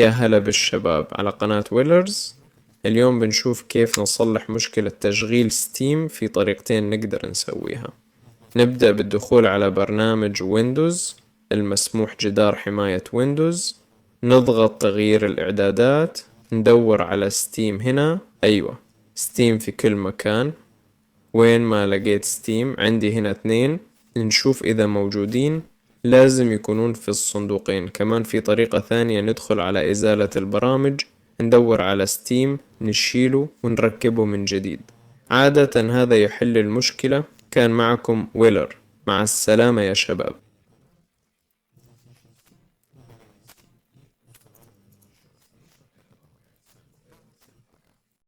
يا هلا بالشباب على قناة ويلرز. اليوم بنشوف كيف نصلح مشكلة تشغيل ستيم في طريقتين نقدر نسويها. نبدأ بالدخول على برنامج ويندوز المسموح جدار حماية ويندوز، نضغط تغيير الإعدادات، ندور على ستيم هنا، أيوة ستيم في كل مكان. وين ما لقيت ستيم عندي هنا 2، نشوف إذا موجودين لازم يكونون في الصندوقين. كمان في طريقة ثانية، ندخل على إزالة البرامج، ندور على ستيم، نشيله ونركبه من جديد. عادة هذا يحل المشكلة. كان معكم ويلر، مع السلامة يا شباب.